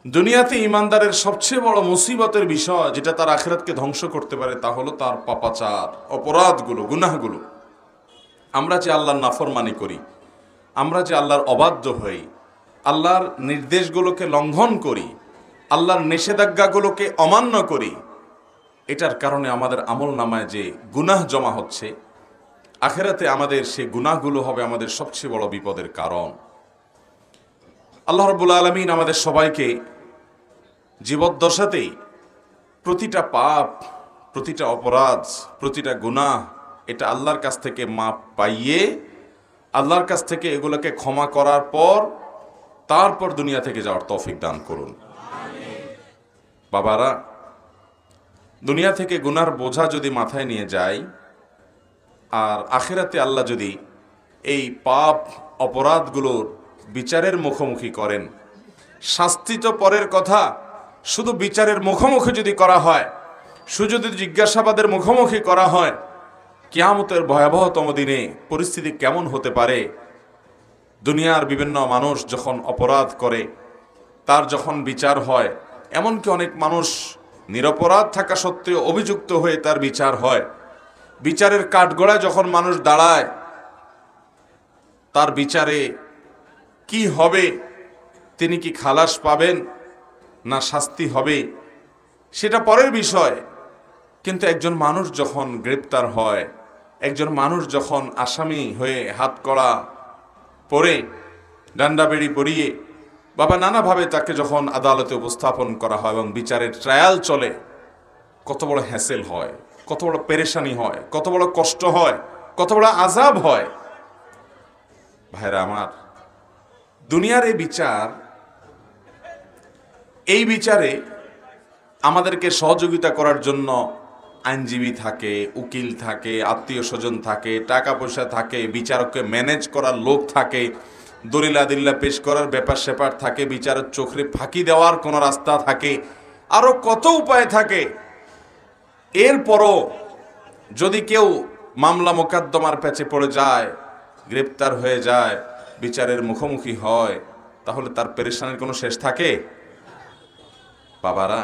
দুনিয়াতে ইমানদারের সবচেয়ে বড় মুসিবতের বিষয় যেটা তার আখিরাতকে ধ্বংস করতে পারে তা হলো তার পাপাচার, অপরাধগুলো, গুনাহগুলো। আমরা যে আল্লাহর নাফরমানি করি, আমরা যে আল্লাহর অবাধ্য হই, আল্লাহর নির্দেশগুলোকে লঙ্ঘন করি, আল্লাহর নিষেধাজ্ঞাগুলোকে অমান্য করি, এটার কারণে আমাদের আমল নামায় যে গুনাহ জমা হচ্ছে, আখিরাতে আমাদের সেই গুনাহগুলো হবে আমাদের সবচেয়ে বড় বিপদের কারণ। আল্লাহ রাব্বুল আলামিন আমাদের সবাইকে জীবদ্দশাতেই প্রতিটা পাপ, প্রতিটা অপরাধ, প্রতিটা গুনাহ এটা আল্লাহর কাছ থেকে মাপ পাইয়ে আল্লাহর কাছ থেকে এগুলোকে ক্ষমা করার পর তারপর দুনিয়া থেকে যাওয়ার তৌফিক দান করুন। বাবারা, দুনিয়া থেকে গুনার বোঝা যদি মাথায় নিয়ে যায় আর আখিরাতে আল্লাহ যদি এই পাপ অপরাধগুলোর বিচারের মুখোমুখি করেন, শাস্তি তো পরের কথা, শুধু বিচারের মুখোমুখি যদি করা হয়, শুধু যদি জিজ্ঞাসাবাদের মুখোমুখি করা হয়, কিয়ামতের ভয়াবহতম দিনে পরিস্থিতি কেমন হতে পারে। দুনিয়ার বিভিন্ন মানুষ যখন অপরাধ করে তার যখন বিচার হয়, এমনকি অনেক মানুষ নিরপরাধ থাকা সত্ত্বেও অভিযুক্ত হয়ে তার বিচার হয়, বিচারের কাঠগড়ায় যখন মানুষ দাঁড়ায় তার বিচারে কি হবে, তিনি কি খালাস পাবেন না শাস্তি হবে সেটা পরের বিষয়। কিন্তু একজন মানুষ যখন গ্রেপ্তার হয়, একজন মানুষ যখন আসামি হয়ে হাতকড়া পরে ডান্ডা বেড়ি পরিয়ে বাবা নানাভাবে তাকে যখন আদালতে উপস্থাপন করা হয় এবং বিচারের ট্রায়াল চলে, কত বড় হ্যাসেল হয়, কত বড় পেরেশানি হয়, কত বড় কষ্ট হয়, কত বড় আযাব হয়। ভাইরা আমার, দুনিয়ার এই বিচারে আমাদেরকে সহযোগিতা করার জন্য আইনজীবী থাকে, উকিল থাকে, আত্মীয় স্বজন থাকে, টাকা পয়সা থাকে, বিচারককে ম্যানেজ করার লোক থাকে, দলিল আদিল্লা পেশ করার ব্যাপার স্যাপার থাকে, বিচারের চোখে ফাঁকি দেওয়ার কোনো রাস্তা থাকে, আরো কত উপায় থাকে। এরপরও যদি কেউ মামলা মোকদ্দমার প্যাচে পড়ে যায়, গ্রেপ্তার হয়ে যায়, বিচারের মুখোমুখি হয়, তাহলে তার পেরেশানির কোনো শেষ থাকে? বাবারা,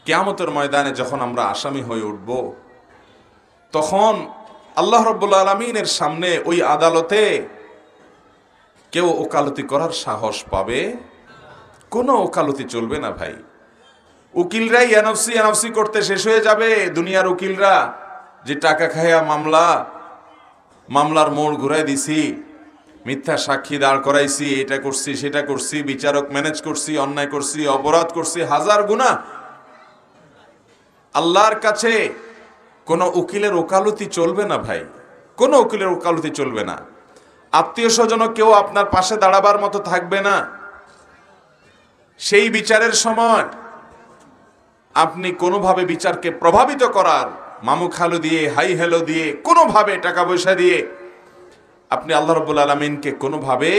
কিয়ামতের ময়দানে যখন আমরা আসামি হয়ে উঠব, তখন আল্লাহ রাব্বুল আলামিনের সামনে ওই আদালতে কেউ ওকালতি করার সাহস পাবে? কোনো ওকালতি চলবে না ভাই। উকিলরাই এনএফসি করতে শেষ হয়ে যাবে। দুনিয়ার উকিলরা যে টাকা খায়া মামলার মোড় ঘুরাই দিছি, মিথ্যা সাক্ষী দাঁড় করাইছি, এটা করছি সেটা করছি, বিচারক ম্যানেজ করছি, অন্যায় করছি, অপরাধ করছি, হাজার গুনাহ। আল্লাহর কাছে কোনো উকিলের ওকালতি চলবে না ভাই, কোনো উকিলের ওকালতি চলবে না। আত্মীয় স্বজন কেউ আপনার পাশে দাঁড়াবার মতো থাকবে না। সেই বিচারের সময় আপনি কোনোভাবে বিচারকে প্রভাবিত করার মামু খালু দিয়ে, হাই হ্যালো দিয়ে, কোনোভাবে টাকা পয়সা দিয়ে আপনি আল্লাহ রাব্বুল আলামিনকে কোনোভাবে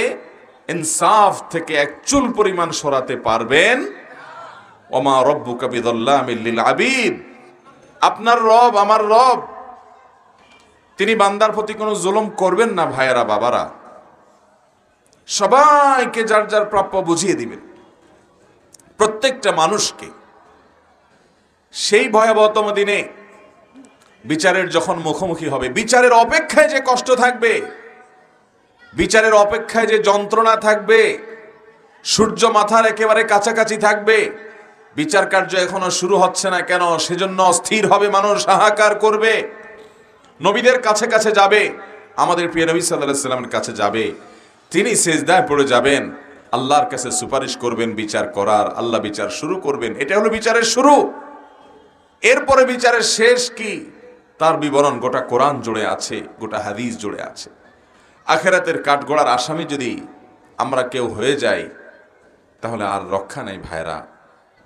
ইনসাফ থেকে এক চুল পরিমাণ সরাতে পারবেন? ওমা রব্বুকা বিযাল্লামিল লিল আবিদ। আপনার রব, আমার রব, তিনি বান্দার প্রতি কোনো জুলুম করবেন না। ভাইয়েরা, বাবারা, সবাইকে যার যার প্রাপ্য বুঝিয়ে দিবেন, প্রত্যেকটা মানুষকে। সেই ভয়াবহতম দিনে বিচারের যখন মুখোমুখি হবে, বিচারের অপেক্ষায় যে কষ্ট থাকবে, বিচারের অপেক্ষায় যে যন্ত্রণা থাকবে, সূর্য মাথার একেবারে কাছাকাছি থাকবে, বিচার কার্য এখনো শুরু হচ্ছে না কেন সেজন্য অস্থির হবে মানুষ, হাহাকার করবে, নবীদের কাছে কাছে যাবে, আমাদের প্রিয় নবী সাল্লাল্লাহু আলাইহি ওয়াসাল্লামের কাছে যাবে, তিনি সিজদায় পড়ে যাবেন, আল্লাহর কাছে সুপারিশ করবেন বিচার করার, আল্লাহ বিচার শুরু করবেন। এটা হলো বিচারের শুরু। এরপরে বিচারের শেষ কি তার বিবরণ গোটা কোরআন জুড়ে আছে, গোটা হাদিস জুড়ে আছে। আখিরাতের কাঠগড়ার আসামি যদি আমরা কেউ হয়ে যাই তাহলে আর রক্ষা নাই ভাইরা।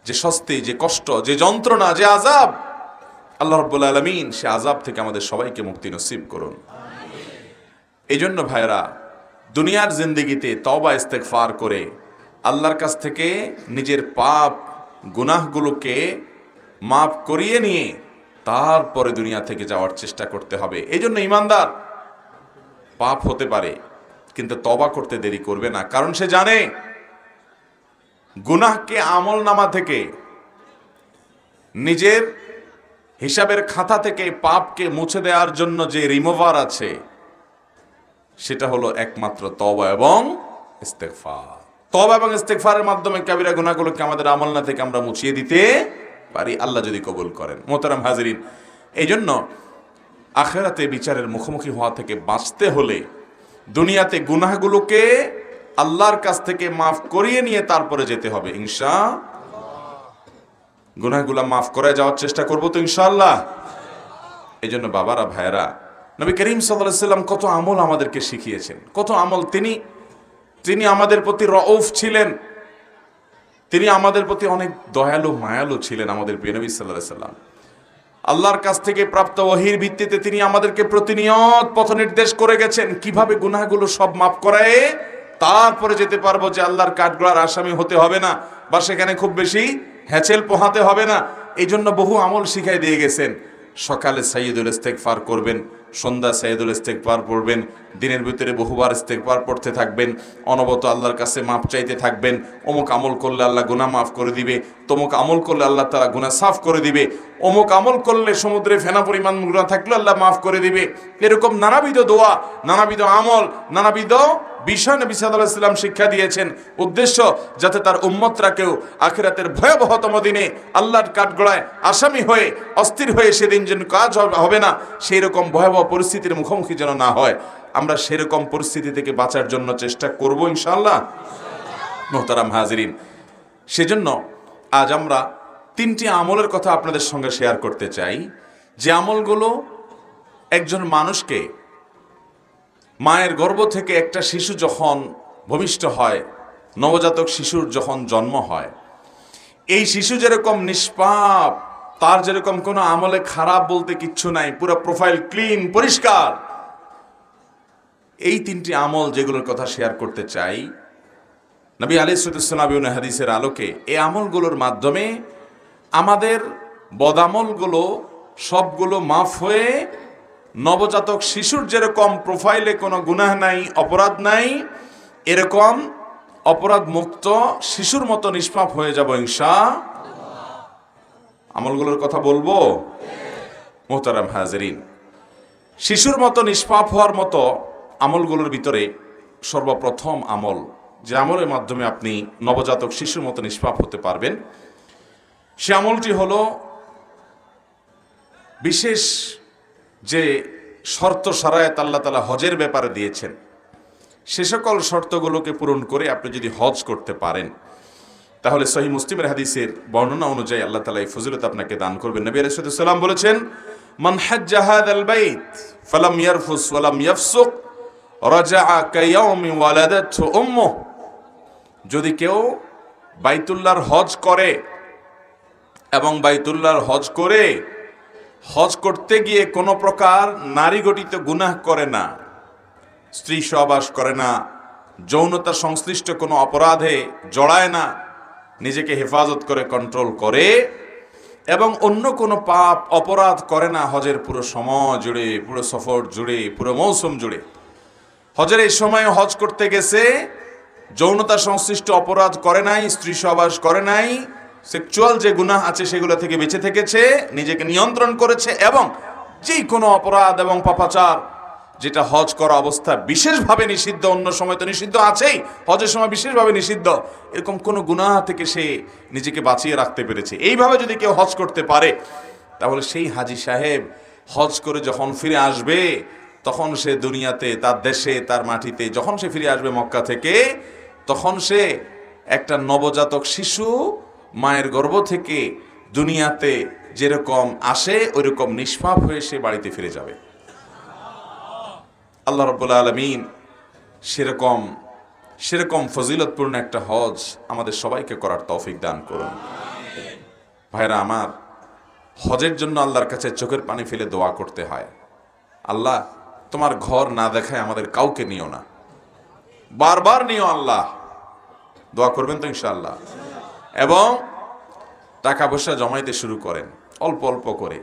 যে শাস্তি, যে কষ্ট, যে যন্ত্রণা, যে আযাব, আল্লাহ রাব্বুল আলামিন সে আযাব থেকে আমাদের সবাইকে মুক্তি নসিব করুন। এই জন্য ভাইরা, দুনিয়ার জিন্দেগিতে তওবা ইস্তেগফার করে আল্লাহর কাছ থেকে নিজের পাপ গুনাহগুলোকে মাফ করিয়ে নিয়ে তারপরে দুনিয়া থেকে যাওয়ার চেষ্টা করতে হবে। এই জন্য ইমানদার পাপ হতে পারে কিন্তু তওবা করতে দেরি করবে না, কারণ সে জানে গুনাহকে আমল নামা থেকে, নিজের হিসাবের খাতা থেকে পাপকে মুছে দেওয়ার জন্য যে রিমুভার আছে সেটা হলো একমাত্র তওবা এবং ইস্তেগফার। তওবা এবং ইস্তেগফারের মাধ্যমে কাবিরা গুনাহগুলোকে আমাদের আমলনা থেকে আমরা মুছিয়ে দিতে পারি, আল্লাহ যদি কবুল করেন। মোহতারাম হাজিরিন, এই জন্য আখিরাতে বিচারের মুখোমুখি হওয়া থেকে বাঁচতে হলে দুনিয়াতে গুনাহগুলোকে আল্লাহর কাছ থেকে মাফ করিয়ে নিয়ে তারপরে যেতে হবে ইনশাআল্লাহ। গুনাহগুলো মাফ করে যাওয়ার চেষ্টা করবো তো ইনশাআল্লাহ। এই জন্য বাবারা, ভাইয়েরা, নবী করিম সাল্লাল্লাহু আলাইহি সাল্লাম কত আমল আমাদেরকে শিখিয়েছেন, কত আমল। তিনি আমাদের প্রতি রউফ ছিলেন, তিনি আমাদের প্রতি অনেক দয়ালু মায়ালু ছিলেন। আমাদের প্রিয় নবী সাল্লাল্লাহু আলাইহি সাল্লাম আল্লাহর কাছ থেকে প্রাপ্ত ওহীর ভিত্তিতে তিনি আমাদেরকে প্রতিনিয়ত পথ নির্দেশ করে গেছেন কিভাবে গুনাহগুলো সব মাফ করায় তারপরে যেতে পারবো, যে আল্লাহর কাঠগড়ার আসামি হতে হবে না বা সেখানে খুব বেশি হ্যাচেল পোহাতে হবে না। এই জন্য বহু আমল শিখাই দিয়ে গেছেন। সকালে সাইয়্যিদুল ইস্তেগফার করবেন, সন্ধ্যা সাইয়্যিদুল ইস্তেগফার পড়বেন, দিনের ভিতরে বহুবার ইস্তেগফার পড়তে থাকবেন, অনবত আল্লাহর কাছে মাপ চাইতে থাকবেন। অমুক আমল করলে আল্লাহ গুনাহ মাফ করে দিবে, তমুক আমল করলে আল্লাহ তাআলা গুনাহ সাফ করে দিবে, অমুক আমল করলে সমুদ্রে ফেনা পরিমাণ গুনাহ থাকলে আল্লাহ মাফ করে দিবে। এরকম নানাবিধ দোয়া, নানাবিধ আমল, নানাবিধ বিষয় নবী সাল্লাল্লাহু আলাইহি ওয়াসাল্লাম শিক্ষা দিয়েছেন। উদ্দেশ্য যাতে তার উম্মতরা কেউ আখিরাতের ভয়াবহতম দিনে আল্লাহর কাঠগড়ায় আসামি হয়ে অস্থির হয়ে সেদিন যেন কাজ হবে না, সেই রকম ভয়াবহ পরিস্থিতির মুখোমুখি যেন না হয়। আমরা সেরকম পরিস্থিতি থেকে বাঁচার জন্য চেষ্টা করব ইনশাআল্লাহ। মুহতারাম হাজিরিন, সেজন্য আজ আমরা 3টি আমলের কথা আপনাদের সঙ্গে শেয়ার করতে চাই, যে আমলগুলো একজন মানুষকে মায়ের গর্ভ থেকে একটা শিশু যখন ভূমিষ্ঠ হয়, নবজাতক শিশুর যখন জন্ম হয়, এই শিশু যেরকম নিষ্পাপ, তার যেরকম কোনো আমলে খারাপ বলতে কিচ্ছু নাই, পুরো প্রোফাইল ক্লিন, পরিষ্কার। এই 3টি আমল যেগুলোর কথা শেয়ার করতে চাই, নবী আলাইহিস সালাম হাদিসের আলোকে এই আমলগুলোর মাধ্যমে আমাদের বদামলগুলো সবগুলো মাফ হয়ে নবজাতক শিশুর যেরকম প্রোফাইলে কোনো গুনাহ নাই, অপরাধ নাই, এরকম অপরাধ মুক্ত শিশুর মতো নিষ্পাপ হয়ে যাব ইনশাআল্লাহ। আমলগুলোর কথা বলবো মুহতারাম হাজিরিন। শিশুর মতো নিষ্পাপ হওয়ার মতো আমলগুলোর ভিতরে সর্বপ্রথম আমল, যে আমলের মাধ্যমে আপনি নবজাতক শিশুর মতো নিষ্পাপ হতে পারবেন, সে আমলটি হলো বিশেষ যে শর্ত শরায়েত আল্লাহ তাআলা হজের ব্যাপারে দিয়েছেন, সে সকল শর্তগুলোকে পূরণ করে আপনি যদি হজ করতে পারেন, তাহলে সহিহ মুসলিমের হাদিসের বর্ণনা অনুযায়ী আল্লাহ তাআলা এই ফজিলত আপনাকে দান করবেন। নবী আলাইহিস সালাম বলেছেন, মান হাজ্জা হাযাল বাইত ফালাম ইয়ারফুস ওয়ালাম ইয়াফসুক রাজাআ কায়াউমি ওয়ালাদাতহু উম্মুহু। যদি কেউ বাইতুল্লাহর হজ করে এবং বাইতুল্লাহর হজ করে হজ করতে গিয়ে কোনো প্রকার নারী গঠিত গুনাহ করে না, স্ত্রী সহবাস করে না, যৌনতা সংশ্লিষ্ট কোনো অপরাধে জড়ায় না, নিজেকে হেফাজত করে কন্ট্রোল করে এবং অন্য কোনো পাপ অপরাধ করে না হজের পুরো সময় জুড়ে, পুরো সফর জুড়ে, পুরো মৌসুম জুড়ে, হজের এই সময় হজ করতে গেছে, যৌনতা সংশ্লিষ্ট অপরাধ করে নাই, স্ত্রী সহবাস করে নাই, সেক্সুয়াল যে গুনাহ আছে সেগুলো থেকে বেঁচে থেকেছে, নিজেকে নিয়ন্ত্রণ করেছে, এবং যে কোনো অপরাধ এবং পাপাচার যেটা হজ করা অবস্থা বিশেষভাবে নিষিদ্ধ, অন্য সময় তো নিষিদ্ধ আছেই, হজের সময় বিশেষভাবে নিষিদ্ধ, এরকম কোনো গুনাহ থেকে সে নিজেকে বাঁচিয়ে রাখতে পেরেছে। এইভাবে যদি কেউ হজ করতে পারে, তাহলে সেই হাজী সাহেব হজ করে যখন ফিরে আসবে, তখন সে দুনিয়াতে, তার দেশে, তার মাটিতে যখন সে ফিরে আসবে মক্কা থেকে, তখন সে একটা নবজাতক শিশু মায়ের গর্ভ থেকে দুনিয়াতে যেরকম আসে ওইরকম নিষ্পাপ হয়ে সে বাড়িতে ফিরে যাবে। আল্লাহ রাব্বুল আলামিন সেরকম ফজিলতপূর্ণ একটা হজ আমাদের সবাইকে করার তৌফিক দান করুন। ভাইরা আমার, হজের জন্য আল্লাহর কাছে চোখের পানি ফেলে দোয়া করতে হয়, আল্লাহ তোমার ঘর না দেখায় আমাদের কাউকে নিও না, বারবার নিও আল্লাহ। দোয়া করবেন তো ইনশাআল্লাহ। এবং টাকা পয়সা জমাইতে শুরু করেন, অল্প অল্প করে।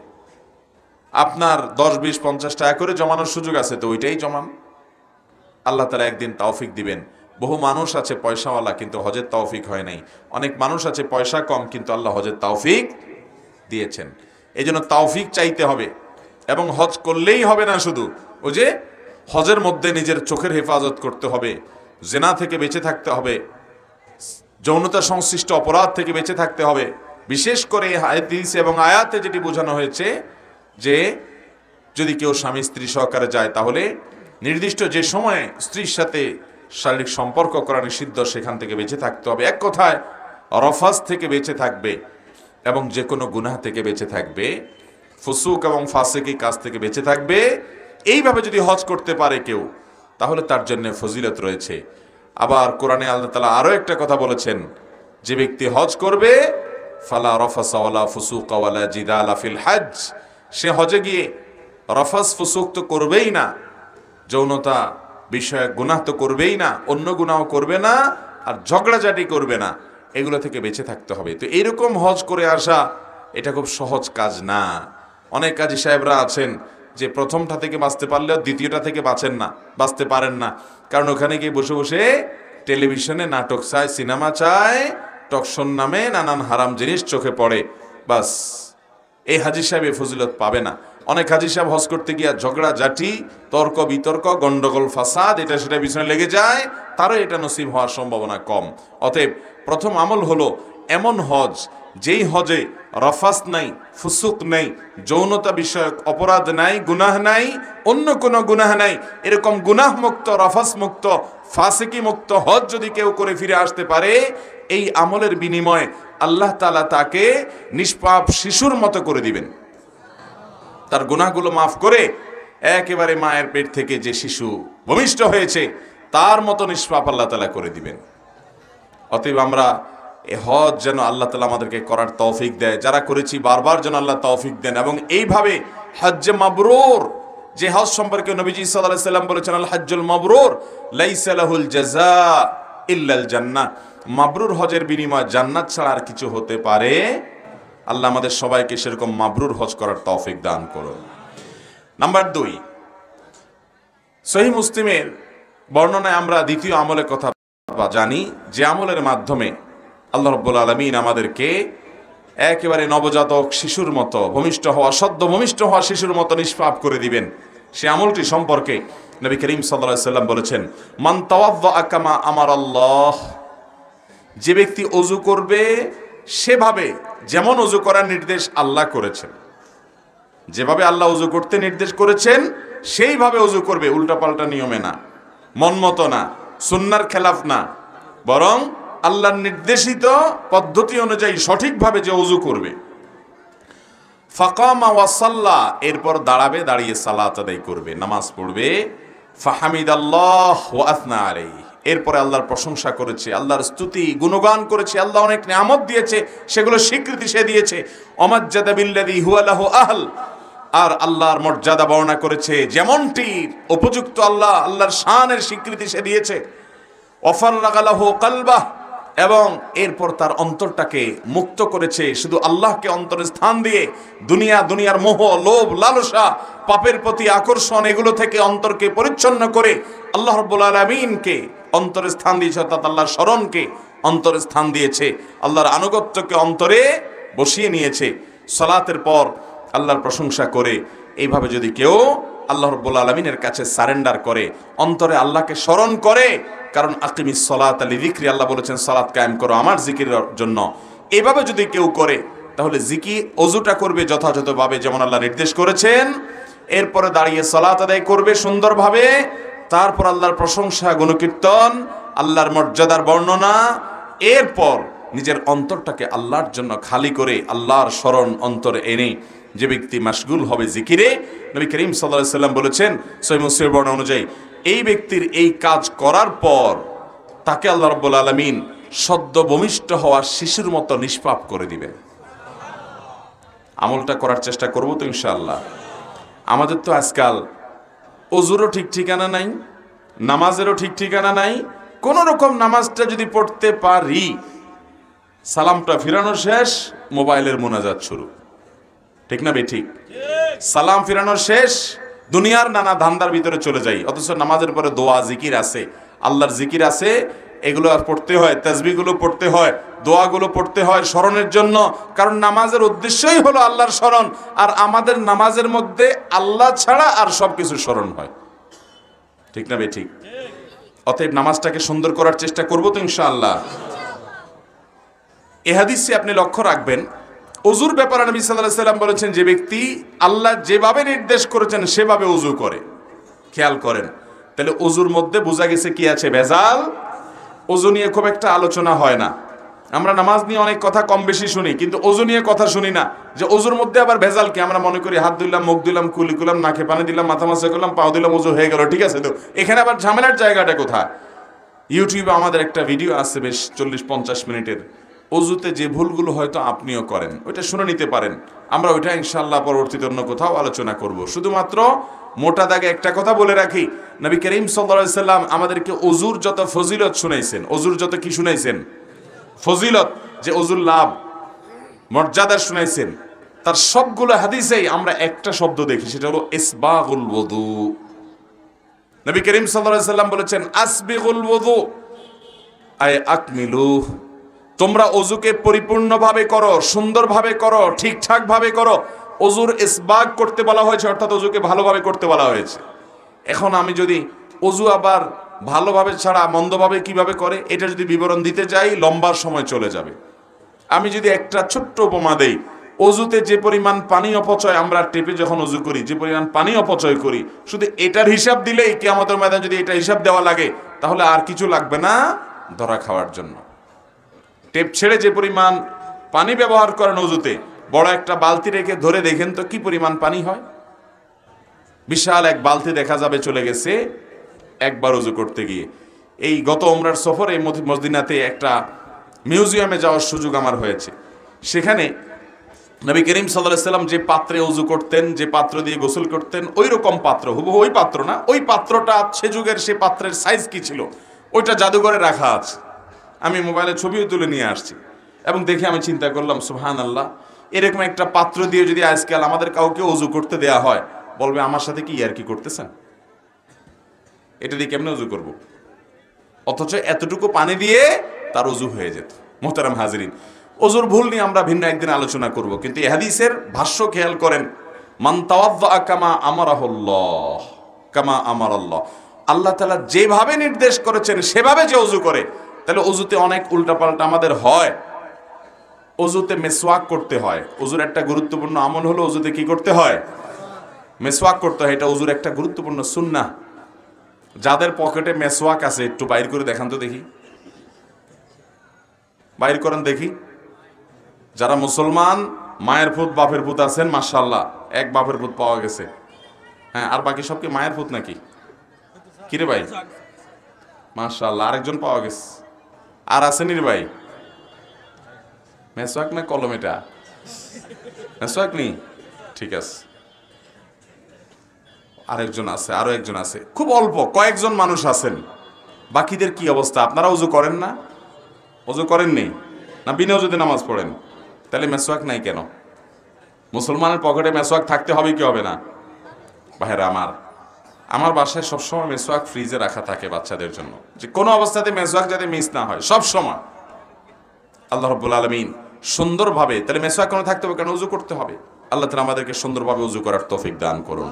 আপনার 10, 20, 50 টাকা করে জমানোর সুযোগ আছে তো ওইটাই জমান। আল্লাহ তাআলা একদিন তৌফিক দিবেন, বহু মানুষ আছে পয়সাওয়ালা কিন্তু হজের তৌফিক হয় নাই, অনেক মানুষ আছে পয়সা কম কিন্তু আল্লাহ হজের তৌফিক দিয়েছেন। এই জন্য তৌফিক চাইতে হবে, এবং হজ করলেই হবে না, শুধু ওই যে হজের মধ্যে নিজের চোখের হেফাজত করতে হবে, জেনা থেকে বেঁচে থাকতে হবে, যৌনতা সংশ্লিষ্ট অপরাধ থেকে বেঁচে থাকতে হবে। বিশেষ করে হাদিস এবং আয়াতে যেটি বোঝানো হয়েছে যে যদি কেউ স্বামী স্ত্রী সহকারে যায় তাহলে নির্দিষ্ট যে সময়ে স্ত্রীর সাথে শারীরিক সম্পর্ক করা নিষিদ্ধ, সেখান থেকে বেঁচে থাকতে হবে। এক কথায় রফাস থেকে বেঁচে থাকবে এবং যে কোনো গুনাহ থেকে বেঁচে থাকবে, ফুসুক এবং ফাসিকি কাজ থেকে বেঁচে থাকবে। এইভাবে যদি হজ করতে পারে কেউ, তাহলে তার জন্য ফজিলত রয়েছে। আবার কোরআনে আল্লাহ তাআলা আরো একটা কথা বলেছেন, যে ব্যক্তি হজ করবে ফালা রফাসা ওয়ালা ফুসুকা ওয়ালা জিদালা ফিল হজ, সে হজে গিয়ে রফাস ফুসুক তো করবেই না, যৌনতা বিষয়ক গুনাহ তো করবেই না, অন্য গুনাহ করবে না, আর ঝগড়াঝাটি করবে না, এগুলো থেকে বেঁচে থাকতে হবে। তো এইরকম হজ করে আসা এটা খুব সহজ কাজ না। অনেক কাজী সাহেবরা আছেন যে প্রথমটা থেকে বাঁচতে পারলেও দ্বিতীয়টা থেকে বাঁচতে পারেন না, কারণ ওখানে গিয়ে বসে বসে টেলিভিশনে নাটক চায়, সিনেমা চায়, টকশন নামে নানান হারাম জিনিস চোখে পড়ে, বাস এই হাজী সাহেব এ ফজিলত পাবে না। অনেক হাজী সাহেব হজ করতে গিয়া ঝগড়া জাটি, তর্ক বিতর্ক, গন্ডগোল, ফাসাদ, এটা সেটা পিছনে লেগে যায়, তারও এটা নসিব হওয়ার সম্ভাবনা কম। অতএব প্রথম আমল হলো এমন হজ যেই হজে রফাস নাই, ফুসুক নাই, যৌনতা বিষয়ক অপরাধ নাই, গুনাহ নাই, অন্য কোনো গুনাহ নাই, এরকম গুনাহ মুক্ত, রফাস মুক্ত, ফাসিকি মুক্ত হজ যদি কেউ করে ফিরে আসতে পারে, এই আমলের বিনিময়ে আল্লাহ তাআলা তাকে নিষ্পাপ শিশুর মতো করে দিবেন। তার গুনাহগুলো মাফ করে একেবারে মায়ের পেট থেকে যে শিশু ভূমিষ্ঠ হয়েছে তার মতো নিষ্পাপ আল্লাহ তাআলা করে দিবেন। অতএব আমরা এ হজ যেন আল্লাহ তাআলা আমাদেরকে করার তৌফিক দেয়, যারা করেছি বারবার যেন আল্লাহ তৌফিক দেন। এবং এইভাবে হজ্জে মাবরুর, যে হজ সম্পর্কে নবীজি সাল্লাল্লাহু আলাইহি সাল্লাম বলেছেন, আল হজ্জুল মাবরুর লাইসা লাহুল জাযা ইল্লাল জান্নাহ, মাবরুর হজের বিনিময় জান্নাত ছাড়া আর কিছু হতে পারে। আল্লাহ আমাদের সবাইকে সেরকম মাবরুর হজ করার তৌফিক দান করুন। নাম্বার 2, সহিহ মুসলিমের বর্ণনায় আমরা দ্বিতীয় আমলের কথা জানি, যে আমলের মাধ্যমে আল্লাহ রাব্বুল আলামিন আমাদেরকে একেবারে নবজাতক শিশুর মতো, ভূমিষ্ঠ হওয়া, সদ্য ভূমিষ্ঠ হওয়া শিশুর মতো নিষ্পাপ করে দিবেন। সে আমলটি সম্পর্কে নবী করিম সাল্লাল্লাহু আলাইহি সাল্লাম বলেছেন, মান তাওয়াদ্দা কামা আমারাল্লাহ, যে ব্যক্তি ওযু করবে সেভাবে যেমন ওযু করার নির্দেশ আল্লাহ করেছেন, যেভাবে আল্লাহ ওযু করতে নির্দেশ করেছেন সেইভাবে ওযু করবে, উল্টাপাল্টা নিয়মে না, মন মতো না, সুন্নাহর খেলাফ না, বরং আল্লাহর নির্দেশিত পদ্ধতি অনুযায়ী সঠিকভাবে যে ওযু করবে। ফাকামা ওয়া সাল্লা, এরপর দাঁড়াবে, দাঁড়িয়ে সালাত আদায় করবে, নামাজ পড়বে। ফাহামিদাল্লাহ ওয়া আথনা আলাইহি, এরপরে আল্লাহর প্রশংসা করেছে, আল্লাহর স্তুতি গুণগান করেছে, আল্লাহ অনেক নিয়ামত দিয়েছে, সেগুলো স্বীকৃতি সে দিয়েছে। ওমাজ্জাদা বিল্লাযী হুয়া লাহু আহল, আর আল্লাহর মর্যাদা বর্ণনা করেছে যেমনটি উপযুক্ত, আল্লাহর শানের স্বীকৃতি সে দিয়েছে। ওয়াফাররাগা লাহু কলবাহ, এবং এরপর তার অন্তরটাকে মুক্ত করেছে, শুধু আল্লাহকে অন্তরে স্থান দিয়ে দুনিয়ার মোহ, লোভ, লালসা, পাপের প্রতি আকর্ষণ, এগুলো থেকে অন্তরকে পরিচ্ছন্ন করে আল্লাহ রাব্বুল আলামিনকে অন্তরে স্থান দিয়েছে, অর্থাৎ আল্লাহর স্মরণকে অন্তরে স্থান দিয়েছে, আল্লাহর আনুগত্যকে অন্তরে বসিয়ে নিয়েছে। সালাতের পর আল্লাহর প্রশংসা করে এইভাবে যদি কেউ আল্লাহ রাব্বুল আলামিনের কাছে সারেন্ডার করে, অন্তরে আল্লাহকে স্মরণ করে, কারণ আকিমিস সালাতা লিযিকরি, আল্লাহ বলেছেন সালাত কায়েম করো আমার জিকিরের জন্য, এভাবে যদি কেউ করে তাহলে ওযুটা করবে যথাযথভাবে যেমন আল্লাহ নির্দেশ করেছেন, এরপরে দাঁড়িয়ে সালাত আদায় করবে সুন্দরভাবে, তারপর আল্লাহর প্রশংসা, গুণকীর্তন, আল্লাহর মর্যাদার বর্ণনা, এরপর নিজের অন্তরটাকে আল্লাহর জন্য খালি করে আল্লাহর স্মরণ অন্তরে এনে যে ব্যক্তি মাশগুল হবে জিকিরে, নবী করিম সাল্লাল্লাহু আলাইহি সাল্লাম বলেছেন সহিহ মুসলিমের বর্ণনা অনুযায়ী, এই ব্যক্তির এই কাজ করার পর তাকে আল্লাহ রাব্বুল আলামিন সদ্য ভূমিষ্ঠ হওয়া শিশুর মতো নিষ্পাপ করে দিবেন। আমলটা করার চেষ্টা করব তো ইনশাআল্লাহ। আমাদের তো আজকাল ওযুরও ঠিক ঠিকানা নাই, নামাজেরও ঠিক ঠিকানা নাই। কোন রকম নামাজটা যদি পড়তে পারি, সালামটা ফিরানো শেষ, মোবাইলের মুনাজাত শুরু, ঠিক না বেঠিক? সালাম ফিরানো শেষ, দুনিয়ার নানা ধান্দার ভিতরে চলে যাই, অথচ নামাজের পরে দোয়া জিকির আছে, আল্লাহর জিকির আছে, এগুলো আর পড়তে হয়, তাসবিহগুলো পড়তে হয়, দোয়াগুলো পড়তে হয় স্মরণের জন্য। কারণ নামাজের উদ্দেশ্যই হলো আল্লাহর স্মরণ, আর আমাদের নামাজের মধ্যে আল্লাহ ছাড়া আর সব কিছু স্মরণ হয়। ঠিক না বে ঠিক? অতএব নামাজটাকে সুন্দর করার চেষ্টা করবো তো ইনশাআল্লাহ। এ হাদিসে আপনি লক্ষ্য রাখবেন, ওযুর ব্যাপারে নবী সাল্লাল্লাহু আলাইহি সাল্লাম বলেছেন, যে ব্যক্তি আল্লাহ যেভাবে নির্দেশ করেছেন সেভাবে ওযু করে। খেয়াল করেন, তাহলে ওযুর মধ্যে বোঝা গেছে কি আছে? ভেজাল। ওযু নিয়ে খুব একটা আলোচনা হয় না। আমরা নামাজ নিয়ে অনেক কথা কম বেশি শুনি, কিন্তু ওযু নিয়ে কথা শুনি না, যে ওযুর মধ্যে আবার ভেজাল কি। আমরা মনে করি হাত ধুইলাম, মুখ ধুইলাম, কুলি করলাম, নাকে পানি দিলাম, মাথা মাসা করলাম, পাও দিলাম, ওযু হয়ে গেল, ঠিক আছে। তো এখানে আবার ঝামেলার জায়গাটা কোথায়? ইউটিউবে আমাদের একটা ভিডিও আছে বেশ 40-50 মিনিটের, ওযুতে যে ভুলগুলো হয়তো আপনিও করেন, ওইটা শুনে নিতে পারেন। আমরা ওইটা ইনশাআল্লাহ পরবর্তীতে অন্য কোথাও আলোচনা করব। শুধুমাত্র মোটা দাগে একটা কথা বলে রাখি, নবী করিম সাল্লাল্লাহু আলাইহি সাল্লাম আমাদেরকে ওযুর যত ফজিলত শুনাইছেন, ওযুর যত কি শুনাইছেন? ফজিলত, যে ওযুর লাভ মর্যাদা শুনাইছেন, তার সবগুলো হাদিসেই আমরা একটা শব্দ দেখি, সেটা হলো ইসবাগুল ওযু। নবী করিম সাল্লাল্লাহু আলাইহি সাল্লাম বলেছেন, আসবিগুল ওযু আয় আকমিলু, তোমরা ওযুকে পরিপূর্ণভাবে করো, সুন্দরভাবে করো, ঠিকঠাকভাবে করো। ওযুর ইসবাগ করতে বলা হয়েছে, অর্থাৎ ওযুকে ভালোভাবে করতে বলা হয়েছে। এখন আমি যদি ওযু আবার ভালোভাবে ছাড়া মন্দভাবে কিভাবে করে, এটা যদি বিবরণ দিতে যাই লম্বা সময় চলে যাবে। আমি যদি একটা ছোট্ট উপমা দেই, ওযুতে যে পরিমাণ পানি অপচয় আমরা টেপে যখন ওযু করি, যে পরিমাণ পানি অপচয় করি, শুধু এটার হিসাব দিলেই কিয়ামতের ময়দানে যদি এটা হিসাব দেওয়া লাগে, তাহলে আর কিছু লাগবে না ধরা খাওয়ার জন্য। টেপ ছেড়ে যে পরিমাণ পানি ব্যবহার করেন ওযুতে, বড় একটা বালতি রেখে ধরে দেখেন তো কি পরিমাণ পানি হয়। বিশাল এক বালতি দেখা যাবে চলে গেছে একবার ওযু করতে গিয়ে। এই গত উমরার সফরে মদিনাতে একটা মিউজিয়ামে যাওয়ার সুযোগ আমার হয়েছে। সেখানে নবী করিম সাল্লাল্লাহু আলাইহি সাল্লাম যে পাত্রে ওযু করতেন, যে পাত্র দিয়ে গোসল করতেন, ওই রকম পাত্র, হুবহু ওই পাত্র না, ওই পাত্রটা সে যুগের সে পাত্রের সাইজ কি ছিল ওইটা জাদুঘরে রাখা আছে। আমি মোবাইলে ছবিও তুলে নিয়ে আসছি এবং দেখে আমি চিন্তা করলাম, সুবহানাল্লাহ, এরকম একটা পাত্র দিয়ে যদি আজকাল আমাদের কাউকে ওযু করতে দেয়া হয়, বলবে আমার সাথে কি ইয়ার কি করতেছেন, এটা দিয়ে কেমনে ওযু করব? অথচ এতটুকু পানি দিয়ে তার ওযু হয়ে যেত। মুহতারাম হাজিরিন, ওযুর ভুল নিয়ে আমরা ভিন্ন একদিন আলোচনা করব, কিন্তু এই হাদিসের ভাষ্য খেয়াল করেন, মান তাওয়াদ্দা কামা আমারাহুল্লাহ কামা আমারাল্লাহ, আল্লাহ তাআলা যেভাবে নির্দেশ করেছেন সেভাবে যে ওযু করে, তাহলে ওযুতে অনেক উল্টাপাল্টা আমাদের হয়। ওযুতে মেসওয়াক করতে হয়। ওযুর একটা গুরুত্বপূর্ণ আমল হলো ওযুতে কি করতে হয়? মেসওয়াক করতে হয়। এটা ওযুর একটা গুরুত্বপূর্ণ সুন্নাহ। যাদের পকেটে মেসওয়াক আছে একটু বাইর করে দেখান তো দেখি, বাইর করেন দেখি। যারা মুসলমান মায়ের পুত বাপের পুত আছেন, মাশাআল্লাহ, এক বাপের পুত পাওয়া গেছে। হ্যাঁ, আর বাকি সব কি মায়ের পুত নাকি? কিরে ভাই, মাশাআল্লাহ, আরেকজন পাওয়া গেছে। আর আছেন রে ভাই? মেসওয়াক না কলম? এটা মেসওয়াক নি, ঠিক আছে। আরেকজন আছে, আরো একজন আছে, খুব অল্প কয়েকজন মানুষ আছেন। বাকিদের কি অবস্থা? আপনারা ওযু করেন না? ওযু করেননি না বিনা ওযুতে নামাজ পড়েন? তাহলে মেসওয়াক নাই কেন? মুসলমানের পকেটে মেসওয়াক থাকতে হবে কি হবে না? ভাইরা আমার বাসায় সবসময় মেসওয়াক ফ্রিজে রাখা থাকে বাচ্চাদের জন্য, যে কোনো অবস্থাতে মেসওয়াক যাতে মিস না হয় সব সময়। আল্লাহ রাব্বুল আলামিন সুন্দরভাবে, তাহলে মেসওয়াক কেন থাকতে হবে? কেন ওযু করতে হবে? আল্লাহ তাআলা আমাদেরকে সুন্দরভাবে ওযু করার তৌফিক দান করুন।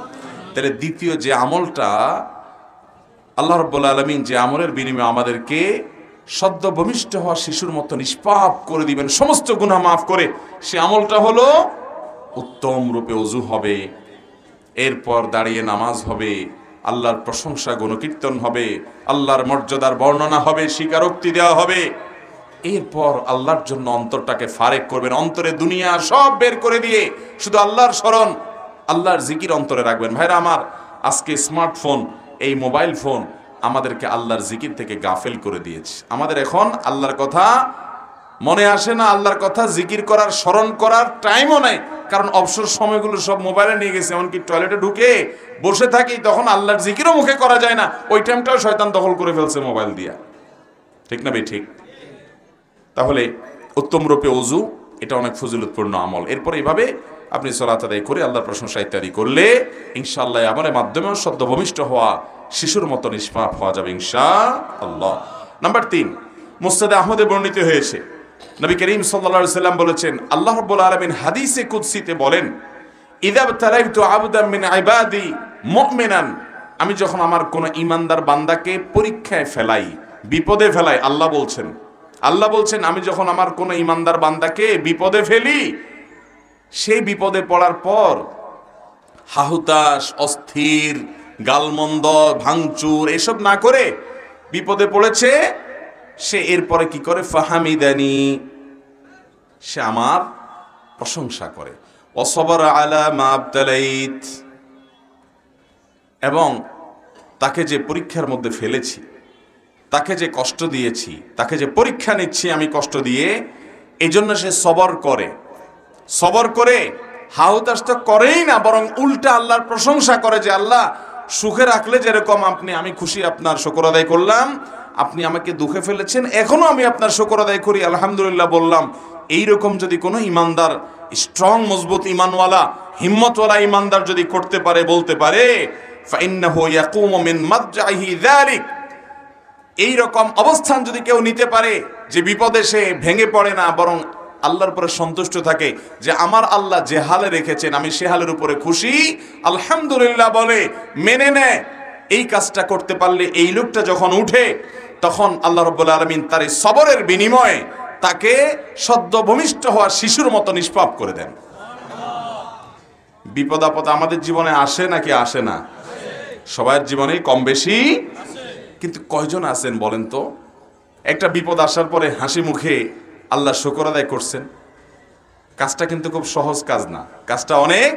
তাহলে দ্বিতীয় যে আমলটা, আল্লাহ রাব্বুল আলামিন যে আমলের বিনিময়ে আমাদেরকে সদ্য ভূমিষ্ঠ হওয়া শিশুর মতো নিষ্পাপ করে দিবেন, সমস্ত গুনাহ মাফ করে, সে আমলটা হলো উত্তম রূপে ওযু হবে, এরপর দাঁড়িয়ে নামাজ হবে, আল্লাহর প্রশংসা গুণকীর্তন হবে, আল্লাহর মর্যাদার বর্ণনা হবে, স্বীকারোক্তি দেওয়া হবে। এরপর আল্লাহর জন্য অন্তরটাকে ফারেক করবেন, অন্তরে দুনিয়া সব বের করে দিয়ে শুধু আল্লাহর স্মরণ, আল্লাহর জিকির অন্তরে রাখবেন। ভাইরা আমার, আজকে স্মার্টফোন, এই মোবাইল ফোন আমাদেরকে আল্লাহর জিকির থেকে গাফেল করে দিয়েছে। আমাদের এখন আল্লাহর কথা মনে আসে না, আল্লাহর কথা জিকির করার, স্মরণ করার টাইমও নাই, কারণ অবসর সময়গুলো সব মোবাইলে নিয়ে গেছে। এমনকি টয়লেটে ঢুকে বসে থাকি, তখন আল্লাহর জিকিরও মুখে করা যায় না, ওই টাইমটাও শয়তান দখল করে ফেলছে মোবাইল দিয়া। ঠিক না ভাই? ঠিক। তাহলে উত্তম রূপে ওযু, এটা অনেক ফজিলতপূর্ণ আমল। এরপর এইভাবে আপনি সালাত আদায় করে আল্লাহর প্রশংসা ইত্যাদি করলে ইনশাআল্লাহ আমলের মাধ্যমেও সদ্য ভূমিষ্ঠ হওয়া শিশুর মতো নিষ্পাপ হওয়া যাবে ইনশাআল্লাহ। নাম্বার 3, মুসনাদে আহমদে বর্ণিত হয়েছে, নবী করিম সাল্লাল্লাহু আলাইহি সাল্লাম বলেছেন, আল্লাহ রাব্বুল আলামিন হাদিসে কুদসিতে বলেন, ইযা বতালাইতু আবদান মিন ইবাদি মুমিনান, আমি যখন আমার কোন ঈমানদার বান্দাকে পরীক্ষায় ফেলাই, বিপদে ফেলাই, আল্লাহ বলছেন আমি যখন আমার কোন ঈমানদার বান্দাকে বিপদে ফেলি, সেই বিপদে পড়ার পর হাহুতাশ, অস্থির, গালমন্দ, ভাঙচুর এসব না করে বিপদে পড়েছে, সে এরপরে কি করে? ফাহামিদানি, সে আমার প্রশংসা করে। ওয়াসবারা আলা মা আবতালাইত, এবং তাকে যে পরীক্ষার মধ্যে ফেলেছি, তাকে যে কষ্ট দিয়েছি, তাকে যে পরীক্ষা নিচ্ছি আমি কষ্ট দিয়ে, এই জন্য সে সবর করে হাহুতাশ তো করেই না, বরং উল্টা আল্লাহর প্রশংসা করে যে আল্লাহ সুখে রাখলে যেরকম আমি খুশি, আপনার শুকর আদায় করলাম, আপনি আমাকে দুঃখে ফেলেছেন, এখনো আমি আপনার শুকর আদায় করি, আলহামদুলিল্লাহ বললাম। এইরকম যদি কোনো ইমানদার, স্ট্রং মজবুত ইমানওয়ালা, হিম্মতওয়ালা ইমানদার যদি করতে পারে, বলতে পারে, ফাইন্নাহু ইয়াকুমু মিন মাদজাহি যালিক, এইরকম অবস্থান যদি কেউ নিতে পারে যে বিপদে সে ভেঙে পড়ে না, বরং আল্লাহর উপরে সন্তুষ্ট থাকে যে আমার আল্লাহ যে হালে রেখেছেন আমি সে হালের উপরে খুশি, আলহামদুলিল্লাহ বলে মেনে নেয়, এই কাজটা করতে পারলে এই লোকটা যখন উঠে, তখন আল্লাহ রাব্বুল আলামিন তার এই সবরের বিনিময়ে তাকে সদ্য ভূমিষ্ঠ হওয়া শিশুর মতো নিষ্পাপ করে দেন। বিপদ আপদ আমাদের জীবনে আসে নাকি আসে না? সবার জীবনেই কম বেশি, কিন্তু কয়জন আছেন বলেন তো একটা বিপদ আসার পরে হাসি মুখে আল্লাহ শুকর আদায় করছেন? কাজটা কিন্তু খুব সহজ কাজ না, কাজটা অনেক।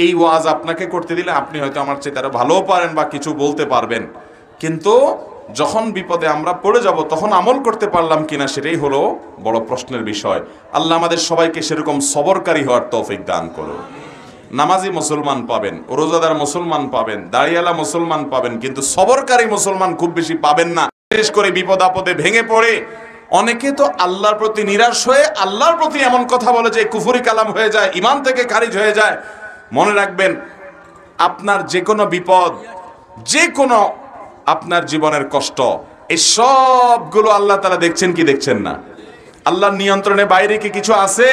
এই ওয়াজ আপনাকে করতে দিলে আপনি হয়তো আমার চেয়ে তারা ভালোও পারেন বা কিছু বলতে পারবেন, কিন্তু যখন বিপদে আমরা পড়ে যাব তখন আমল করতে পারলাম কিনা সেটাই হলো বড় প্রশ্নের বিষয়। আল্লাহ আমাদের সবাইকে সেরকম সবরকারী হওয়ার তৌফিক দান করুন। নামাজি মুসলমান পাবেন, রোজাদার মুসলমান পাবেন, দাড়িওয়ালা মুসলমান পাবেন, কিন্তু সবরকারী মুসলমান খুব বেশি পাবেন না। বিশেষ করে বিপদ আপদে ভেঙে পড়ে অনেকে তো আল্লাহর প্রতি নিরাশ হয়ে আল্লাহর প্রতি এমন কথা বলে যে কুফরি কালাম হয়ে যায়, ঈমান থেকে খারিজ হয়ে যায়। মনে রাখবেন, আপনার যে কোনো বিপদ, যে কোনো আপনার জীবনের কষ্ট, এই সবগুলো আল্লাহ তাআলা দেখছেন কি দেখছেন না? আল্লাহর নিয়ন্ত্রণের বাইরে কি কিছু আছে?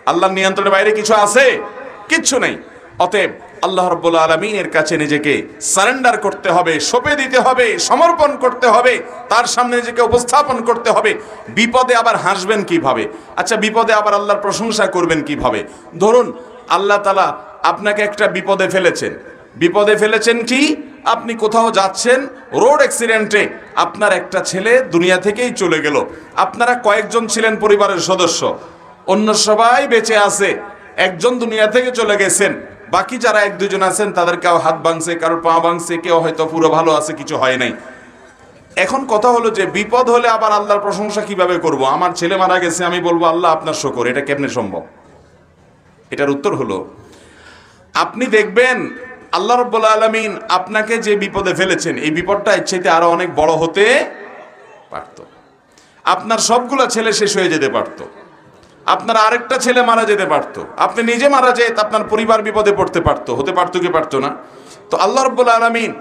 আল্লাহর নিয়ন্ত্রণের বাইরে কিছু আছে? কিচ্ছু নেই। অতএব আল্লাহ রাব্বুল আলামিনের কাছে নিজেকে সারেন্ডার করতে হবে, সঁপে দিতে হবে, সমর্পণ করতে হবে, তার সামনে নিজেকে উপস্থাপন করতে হবে। বিপদে আবার হাসবেন কিভাবে? আচ্ছা, বিপদে আবার আল্লাহর প্রশংসা করবেন কিভাবে? ধরুন আল্লাহ তাআলা আপনাকে একটা বিপদে ফেলেছেন কি? আপনি কোথাও যাচ্ছেন, রোড অ্যাক্সিডেন্টে আপনার একটা ছেলে দুনিয়া থেকেই চলে গেল। আপনারা কয়েকজন ছিলেন পরিবারের সদস্য, অন্য সবাই বেঁচে আছে, একজন দুনিয়া থেকে চলে গেছেন, বাকি যারা এক দুজন আছেন তাদের কেউ হাত ভাঙছে, কারোর পা ভাঙছে, কেউ হয়তো পুরো ভালো আছে, কিছু হয় নাই। এখন কথা হলো যে বিপদ হলে আবার আল্লাহর প্রশংসা কিভাবে করব? আমার ছেলে মারা গেছে, আমি বলবো আল্লাহ আপনার শুকর, এটা কেমনে সম্ভব? এটার উত্তর হলো, আপনি দেখবেন আল্লাহ রাব্বুল আলামিন আপনাকে যে বিপদে ফেলেছেন, এই বিপদটা ইচ্ছাইতে আরো অনেক বড় হতে পারত। আপনার সবগুলা ছেলে শেষ হয়ে যেতে পারত, আপনার আরেকটা ছেলে মারা যেতে পারত, আপনি নিজে মারা যেত, আপনার পরিবার বিপদে পড়তে পারত, হতে পারত কি পারত না? তো আল্লাহ রাব্বুল আলামিন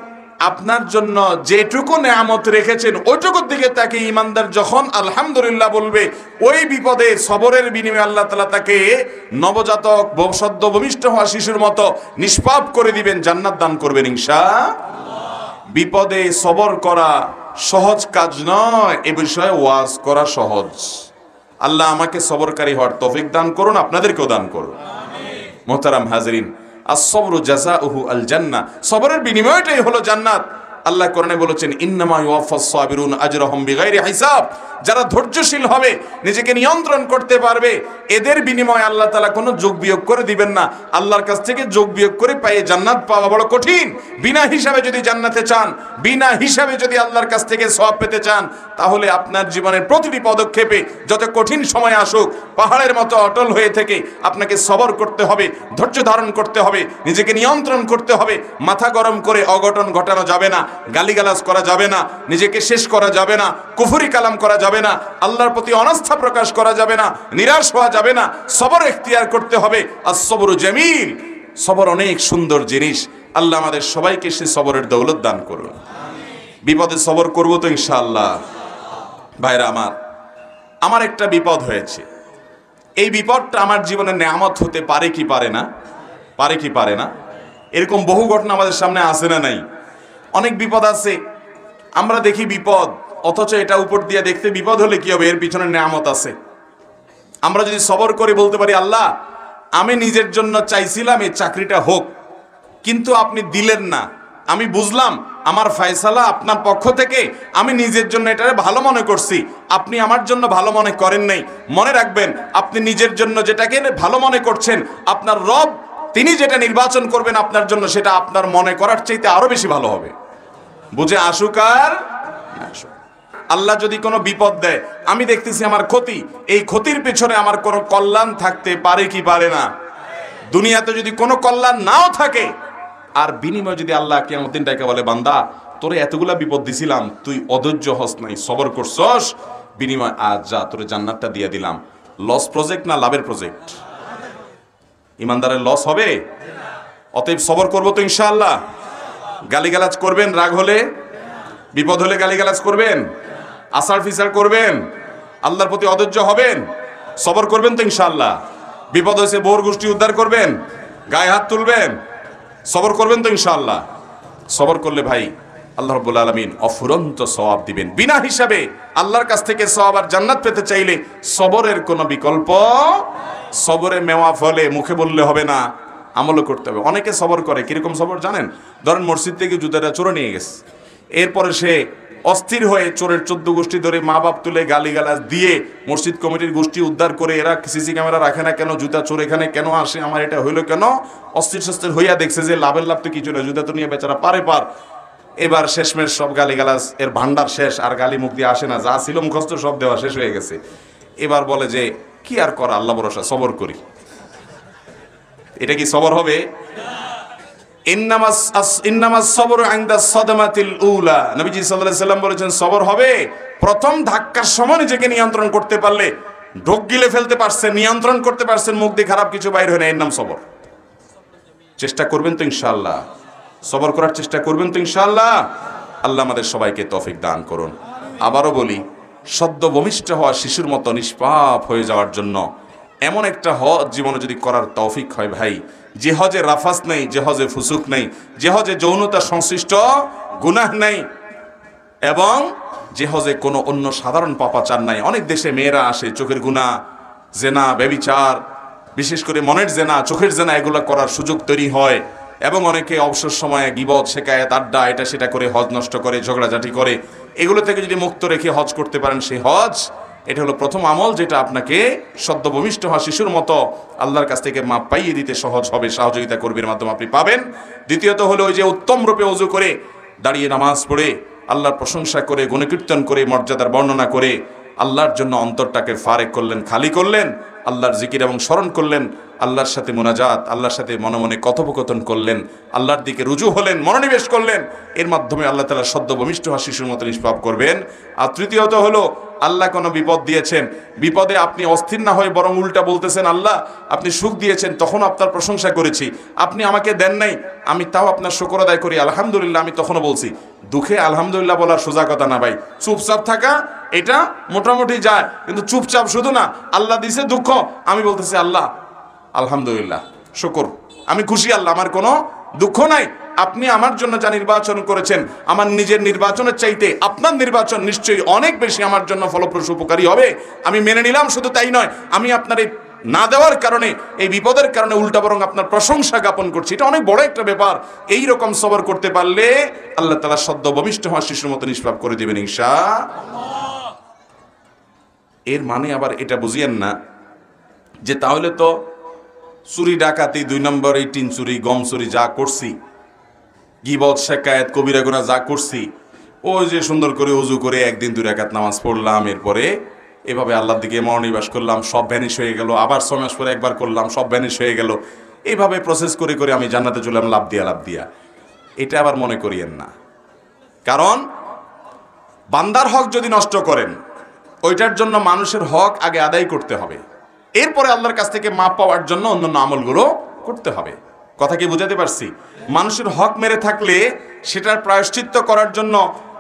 আপনার জন্য যেটুকু নেয়ামত রেখেছেন ওইটুকুর দিকে তাকে ইমানদার যখন আলহামদুলিল্লাহ বলবে, ওই বিপদে সবরের বিনিময়ে আল্লাহ তাআলা তাকে নবজাতক সদ্য ভূমিষ্ঠ হওয়া শিশুর মতো নিষ্পাপ করে দিবেন, জান্নাত দান করবেন ইনশাআল্লাহ। বিপদে সবর করা সহজ কাজ নয়, এ বিষয়ে ওয়াজ করা সহজ। আল্লাহ আমাকে সবরকারী হওয়ার তৌফিক দান করুন, আপনাদেরকেও দান করুন। মুহতারাম হাজরিন, as-sabru jazaa'uhu al-jannah, সবরের বিনিময়টাই হলো জান্নাত। আল্লাহ কোরআনে বলেছেন, ইন্নামা ইউওয়াফাস সাবিরুন আজরাহুম বিগাইরি হিসাব, যারা ধৈর্যশীল হবে, নিজেকে নিয়ন্ত্রণ করতে পারবে, এদের বিনিময়ে আল্লাহ তাআলা কোনো যোগ বিয়োগ করে দিবেন না। আল্লাহর কাছ থেকে যোগ বিয়োগ করে পায়ে জান্নাত পাওয়া বড় কঠিন। বিনা হিসাবে যদি জান্নাতে চান, বিনা হিসাবে যদি আল্লাহর কাছ থেকে সওয়াব পেতে চান, তাহলে আপনার জীবনের প্রতিটি পদক্ষেপে যত কঠিন সময় আসুক, পাহাড়ের মতো অটল হয়ে থেকে আপনাকে সবর করতে হবে, ধৈর্য ধারণ করতে হবে, নিজেকে নিয়ন্ত্রণ করতে হবে। মাথা গরম করে অঘটন ঘটানো যাবে না, গালিগালাজ করা যাবে না, নিজেকে শেষ করা যাবে না, কুফরি কালাম করা যাবে না, আল্লাহর প্রতি অনাস্থা প্রকাশ করা যাবে না, নিরাশ হওয়া যাবে না। সবর ইখতিয়ার করতে হবে। আস-সবরু জামিল, সবর অনেক সুন্দর জিনিস। আল্লাহ আমাদের সবাইকে সে সবরের দৌলত দান করুন। বিপদে সবর করবো তো ইনশাআল্লাহ। ভাইরা আমার একটা বিপদ হয়েছে। এই বিপদটা আমার জীবনে নেয়ামত হতে পারে কি পারে না, পারে কি পারে না। এরকম বহু ঘটনা আমাদের সামনে আসে না নাই? অনেক বিপদ আছে, আমরা দেখি বিপদ, অথচ এটা উপর দিয়ে দেখতে বিপদ হলে কি হবে, এর পিছনে নেয়ামত আছে। আমরা যদি সবর করে বলতে পারি, আল্লাহ আমি নিজের জন্য চাইছিলাম এই চাকরিটা হোক, কিন্তু আপনি দিলেন না, আমি বুঝলাম আমার ফয়সালা আপনার পক্ষ থেকে, আমি নিজের জন্য এটারে ভালো মনে করছি, আপনি আমার জন্য ভালো মনে করেন নাই। মনে রাখবেন, আপনি নিজের জন্য যেটাকে ভালো মনে করছেন, আপনার রব তিনি যেটা নির্বাচন করবেন আপনার জন্য, সেটা আপনার মনে করার চাইতে আরো বেশি ভালো হবে। বুঝে আসুক আর না আসুক। আল্লাহ যদি কোনো বিপদ দেয়, আমি দেখতেছি আমার ক্ষতি, এই ক্ষতির পেছনে আমার কোনো কল্যাণ থাকতে পারে কি পারে না। দুনিয়াতে যদি কোনো কল্যাণ নাও থাকে, আর বিনিময় যদি আল্লাহ কিয়ামত দিন ডেকে বলে, বান্দা তোরে এতগুলা বিপদ দিছিলাম, তুই অধৈর্য হস নাই, সবর করছস, বিনিময় আজ যা তোরে জান্নাতটা দিয়ে দিলাম। লস প্রজেক্ট না লাভের প্রজেক্ট? ইমানদারের লস হবে? অতএব সবর করবো তো ইনশাআল্লাহ। গালিগালাজ করবেন রাগ হলে, বিপদ হলে গালিগালাজ করবেন, আসার ফিসার করবেন, আল্লাহর প্রতি অধৈর্য হবেন, সবর করবেন তো ইনশাআল্লাহ। বিপদ হয়েছে বোর গোষ্ঠী উদ্ধার করবেন, গায়ে হাত তুলবেন, সবর করবেন তো ইনশাআল্লাহ। সবর করলে ভাই আল্লাহ রাব্বুল আলামিন অফুরন্ত সওয়াব দিবেন বিনা হিসাবে। আল্লাহর কাছ থেকে সওয়াব আর জান্নাত পেতে চাইলে সবরের কোনো বিকল্প, সবরে মেওয়া ফলে মুখে বললে হবে না, আমলও করতে হবে। অনেকে সবর করে, কিরকম সবর জানেন? ধরেন মসজিদ থেকে জুতাটা চোরে নিয়ে গেছে, এরপরে সে অস্থির হয়ে চোরের 14 গোষ্ঠী ধরে মা বাপ তুলে গালিগালাজ দিয়ে মসজিদ কমিটির গোষ্ঠী উদ্ধার করে, এরা সিসি ক্যামেরা রাখে না কেন, জুতা চোর এখানে কেন আসে, আমার এটা হইলো কেন, অস্থির সস্থির হইয়া দেখছে যে লাভের লাভ তো কিছু না, জুতা তো নিয়ে বেচারা পারে পার। এবার শেষমেশ সব গালিগালাজ এর ভান্ডার শেষ, আর গালি মুখ দিয়ে আসে না, যা ছিল মুখস্থ সব দেওয়া শেষ হয়ে গেছে। এবার বলে যে কি আর করা, আল্লাহ ভরসা, সবর করি। এটা কি সবর হবে? ইন্নামাস সবরু ইনদা সাদমাতিল উলা, নবীজি সাল্লাল্লাহু আলাইহি সাল্লাম বলেছেন সবর হবে প্রথম ধাক্কার সময় নিজেকে নিয়ন্ত্রণ করতে পারলে, ঢোক গিলে ফেলতে পারছেন, নিয়ন্ত্রণ করতে পারছেন, মুখ দিয়ে খারাপ কিছু বাইর হয় না, এর নাম সবর। চেষ্টা করবেন তো ইনশাআল্লাহ, সবর করার চেষ্টা করবেন তো ইনশাআল্লাহ। আল্লাহ আমাদের সবাইকে তৌফিক দান করুন। আবারও বলি, সদ্য ভূমিষ্ঠ হওয়া শিশুর মতো নিষ্পাপ হয়ে যাওয়ার জন্য এমন একটা হজ জীবনে যদি করার তৌফিক হয় ভাই, যে হজে রাফাস নেই, যে হজে ফুসুক নেই, যে হজে যৌনতা সংশ্লিষ্ট গুনাহ নেই, এবং যে হজে কোনো অন্য সাধারণ পাপাচার নাই। অনেক দেশে মেয়েরা আসে, চোখের গুনাহ, জেনা, ব্যভিচার, বিশেষ করে মনের জেনা, চোখের জেনা, এগুলো করার সুযোগ তৈরি হয়, এবং অনেকে অবসর সময়ে গীবত, শিকায়াত, আড্ডা, এটা সেটা করে হজ নষ্ট করে, ঝগড়াঝাটি করে। এগুলো থেকে যদি মুক্ত রেখে হজ করতে পারেন, সেই হজ, এটা হলো প্রথম আমল যেটা আপনাকে সদ্য ভূমিষ্ঠ হওয়া শিশুর মতো আল্লাহর কাছ থেকে মাপ পাইয়ে দিতে সহজ হবে, সহযোগিতা করবের মাধ্যমে আপনি পাবেন। দ্বিতীয়ত হলো ওই যে উত্তম রূপে ওযু করে, দাঁড়িয়ে নামাজ পড়ে, আল্লাহর প্রশংসা করে, গুণকীর্তন করে, মর্যাদার বর্ণনা করে আল্লাহর জন্য অন্তরটাকে ফারেক করলেন, খালি করলেন, আল্লাহর জিকির এবং স্মরণ করলেন, আল্লাহর সাথে মোনাজাত, আল্লাহর সাথে মনে মনে কথোপকথন করলেন, আল্লাহর দিকে রুজু হলেন, মনোনিবেশ করলেন। এর মাধ্যমে আল্লাহ তাআলা সদ্য ভূমিষ্ঠ হওয়া শিশুর মতো নিষ্পাপ করবেন। আর তৃতীয়ত হলো, আল্লাহ কোনো বিপদ দিয়েছেন, বিপদে আপনি অস্থির না হয়ে বরং উল্টা বলতেছেন, আল্লাহ আপনি সুখ দিয়েছেন, তখন আপনার প্রশংসা করেছি, আপনি আমাকে দেন নাই, আমি তাও আপনার শুকর আদায় করি, আলহামদুলিল্লাহ, আমি তখনও বলছি। দুঃখে আলহামদুলিল্লাহ বলার সোজা কথা না ভাই, চুপচাপ থাকা এটা মোটামুটি যায়, কিন্তু চুপচাপ শুধু না, আল্লাহ দিছে দুঃখ, আমি বলতেছি আল্লাহ আলহামদুলিল্লাহ, শুকর, আমি খুশি, আল্লাহ আমার কোনো দুঃখ নাই, আপনি আমার জন্য যা নির্বাচন করেছেন, আমার নিজের নির্বাচনের চাইতে আপনার নির্বাচন নিশ্চয়ই অনেক বেশি আমার জন্য ফলপ্রসূ উপকারী হবে, আমি মেনে নিলাম। শুধু তাই নয়, আমি আপনার এই না দেওয়ার কারণে, এই বিপদের কারণে উল্টা বরং আপনার প্রশংসা জ্ঞাপন করছি। এটা অনেক বড় একটা ব্যাপার। এই রকম সবর করতে পারলে আল্লাহ তাআলা সদ্য ভূমিষ্ঠ হওয়া শিশুর মতো নিষ্পাপ করে দিবেন ইনশাআল্লাহ। এর মানে আবার এটা বুঝিয়েন না যে তাহলে তো চুরি ডাকাতি, 2 নম্বর এই 3 চুরি, গম চুরি যা করছি, গীবত, শিকায়াত, কবিরা গুনাহ যা করছি, ওই যে সুন্দর করে ওযু করে একদিন 2 রাকাত নামাজ পড়লাম, এরপরে এভাবে আল্লাহর দিকে মনোনিবেশ করলাম, সব ভ্যানিশ হয়ে গেল, আবার 6 মাস পরে একবার করলাম, সব ভ্যানিশ হয়ে গেল, এইভাবে প্রসেস করে করে আমি জান্নাতে চললাম লাভ দিয়া। এটা আবার মনে করিয়েন না। কারণ বান্দার হক যদি নষ্ট করেন, ওইটার জন্য মানুষের হক আগে আদায় করতে হবে, এরপরে আল্লাহর কাছ থেকে মাপ পাওয়ার জন্য অন্যান্য আমলগুলো করতে হবে। কথা কি বুঝাতে পারছি? মানুষের হক মেরে থাকলে সেটার প্রায়শ্চিত্ত করার জন্য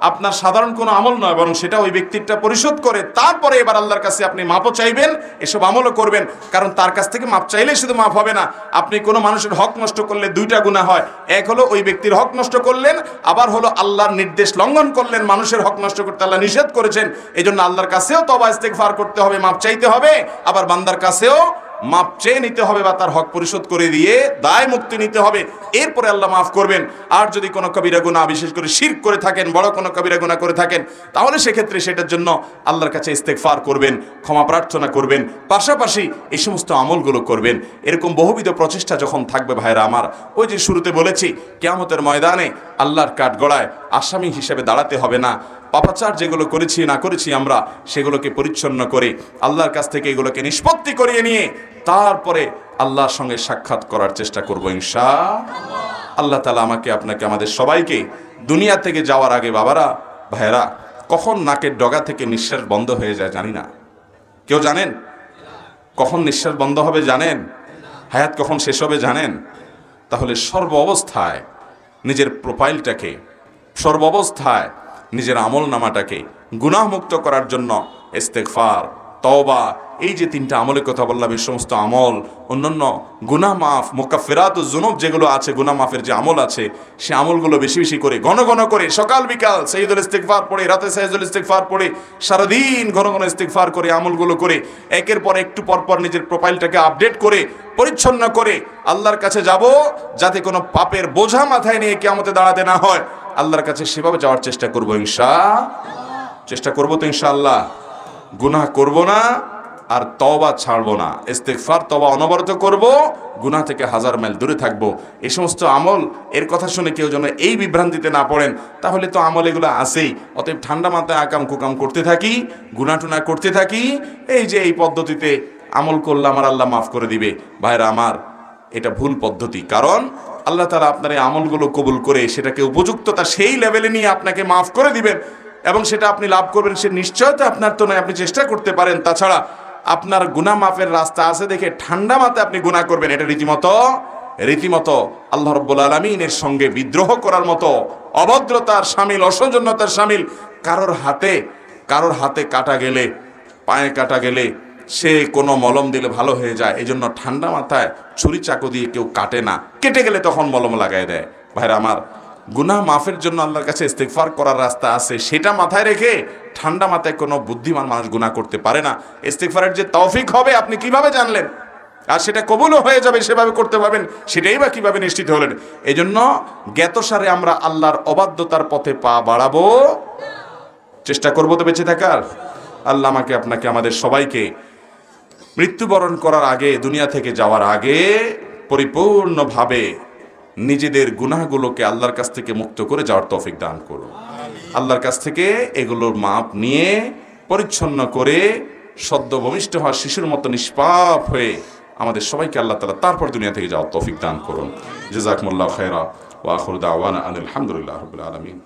আপনার সাধারণ কোনো আমল নয়, বরং সেটা ওই ব্যক্তিটা পরিশোধ করে তারপরে এবার আল্লাহর কাছে আপনি মাপও চাইবেন, এসব আমলও করবেন। কারণ তার কাছ থেকে মাপ চাইলেই শুধু মাপ হবে না, আপনি কোনো মানুষের হক নষ্ট করলে দুইটা গুনাহ হয়। এক হলো ওই ব্যক্তির হক নষ্ট করলেন, আবার হলো আল্লাহর নির্দেশ লঙ্ঘন করলেন। মানুষের হক নষ্ট করতে আল্লাহ নিষেধ করেছেন, এই জন্য আল্লাহর কাছেও তওবা ইস্তেগফার করতে হবে, মাপ চাইতে হবে, আবার বান্দার কাছেও মাপ চেয়ে নিতে হবে বা তার হক পরিশোধ করে দিয়ে দায় মুক্তি নিতে হবে, এরপরে আল্লাহ মাফ করবেন। আর যদি কোনো কবিরা গুনাহ, বিশেষ করে শিরক করে থাকেন, বড় কোনো কবিরা গুনাহ করে থাকেন, তাহলে সেক্ষেত্রে সেটার জন্য আল্লাহর কাছে ইস্তেগফার করবেন, ক্ষমা প্রার্থনা করবেন, পাশাপাশি এই সমস্ত আমলগুলো করবেন। এরকম বহুবিধ প্রচেষ্টা যখন থাকবে ভাইরা আমার, ওই যে শুরুতে বলেছি কিয়ামতের ময়দানে আল্লাহর কাঠগড়ায় আসামি হিসেবে দাঁড়াতে হবে না। পাপাচার যেগুলো করেছি না করেছি আমরা, সেগুলোকে পরিচ্ছন্ন করে আল্লাহর কাছ থেকে এগুলোকে নিষ্পত্তি করিয়ে নিয়ে তারপরে আল্লাহর সঙ্গে সাক্ষাৎ করার চেষ্টা করবো ইনশাআল্লাহ। আল্লাহ তাআলা আমাকে, আপনাকে, আমাদের সবাইকে দুনিয়া থেকে যাওয়ার আগে বাবারা, ভাইয়েরা, কখন নাকের ডগা থেকে নিঃশ্বাস বন্ধ হয়ে যায় জানি না। কেউ জানেন কখন নিঃশ্বাস বন্ধ হবে? জানেন হায়াত কখন শেষ হবে? জানেন? তাহলে সর্ব অবস্থায় নিজের প্রোফাইলটাকে, সর্ব অবস্থায় নিজের আমল নামাটাকে গুনাহমুক্ত করার জন্য ইস্তেগফার, তওবা, এই যে তিনটা আমলের কথা বললাম, এই সমস্ত আমল, অন্যান্য গুনাহ মাফ, মুকাফফিরাতুজ যুনুব যেগুলো আছে, গুনাহ মাফের যে আমল আছে, সে আমলগুলো বেশি বেশি করে, ঘন ঘন করে, সকাল বিকাল সাইয়্যিদুল ইস্তিগফার পড়ে, রাতে সাইয়্যিদুল ইস্তিগফার পড়ে, সারাদিন ঘন ঘন ইস্তিগফার করে, আমলগুলো করে, একের পর একটু পর পর নিজের প্রোফাইলটাকে আপডেট করে, পরিচ্ছন্ন করে আল্লাহর কাছে যাব, যাতে কোনো পাপের বোঝা মাথায় নিয়ে কিয়ামতে দাঁড়াতে না হয়। আল্লাহর কাছে সেভাবে যাওয়ার চেষ্টা করবো চেষ্টা করবো তো ইনশাআল্লাহ। গুনাহ করব না, আর তওবা ছাড়বো না। ইস্তেগফার, তওবা অনবরত করব, গুনাহ থেকে হাজার মাইল দূরে থাকবো। এই সমস্ত আমল, এর কথা শুনে কেউ যেন এই বিভ্রান্তিতে না পড়েন, তাহলে তো আমল এগুলো আছেই। অতএব ঠান্ডা মাথায় আকাম কুকাম করতে থাকি, গুনাহ টুনা করতে থাকি, এই যে এই পদ্ধতিতে আমল করলাম আর আল্লাহ মাফ করে দিবে, ভাইরা আমার, এটা ভুল পদ্ধতি। কারণ আল্লাহ তাআলা আপনার এই আমলগুলো কবুল করে সেটাকে উপযুক্ততা সেই লেভেলে নিয়ে আপনাকে মাফ করে দিবেন, এবং সেটা আপনি লাভ করবেন, সে নিশ্চয়তা আপনার তো নয়, আপনি চেষ্টা করতে পারেন। তাছাড়া আপনার গুনাহ মাফের রাস্তা আছে দেখে ঠান্ডা মাথায় আপনি গুনাহ করবেন, এটা রীতিমতো আল্লাহ রাব্বুল আলামিনের সঙ্গে বিদ্রোহ করার মতো, অভদ্রতার শামিল, অসৌজন্যতার শামিল। কারোর হাতে কাটা গেলে, পায়ে কাটা গেলে সে কোনো মলম দিলে ভালো হয়ে যায়, এই জন্য ঠান্ডা মাথায় ছুরি চাকু দিয়ে কেউ কাটে না, কেটে গেলে তখন মলম লাগাই দেয়। ভাইরা আমার, গুনাহ মাফের জন্য আল্লাহর কাছে ইস্তেগফার করার রাস্তা আছে, সেটা মাথায় রেখে ঠান্ডা মাথায় কোনো বুদ্ধিমান মানুষ গুনাহ করতে পারে না। ইস্তেগফারের যে তৌফিক হবে আপনি কিভাবে জানলেন? আর সেটা কবুলও হয়ে যাবে, সেভাবে করতে পারবেন, সেটাই বা কিভাবে নিশ্চিত হলেন? এই জন্য জ্ঞাতসারে আমরা আল্লাহর অবাধ্যতার পথে পা বাড়াবো, চেষ্টা করবো তো বেঁচে থাকার। আল্লাহ আমাকে, আপনাকে, আমাদের সবাইকে মৃত্যুবরণ করার আগে, দুনিয়া থেকে যাওয়ার আগে পরিপূর্ণভাবে নিজেদের গুনাহগুলোকে আল্লাহর কাছ থেকে মুক্ত করে যাওয়ার তৌফিক দান করুন। আল্লাহর কাছ থেকে এগুলোর মাপ নিয়ে পরিচ্ছন্ন করে সদ্য ভূমিষ্ঠ হওয়া শিশুর মতো নিষ্পাপ হয়ে আমাদের সবাইকে আল্লাহ তাআলা তারপর দুনিয়া থেকে যাওয়ার তৌফিক দান করুন। জাযাকুমুল্লাহু খায়রা ওয়া আখিরু দাওয়ানা আলহামদুলিল্লাহি রাব্বিল আলামিন।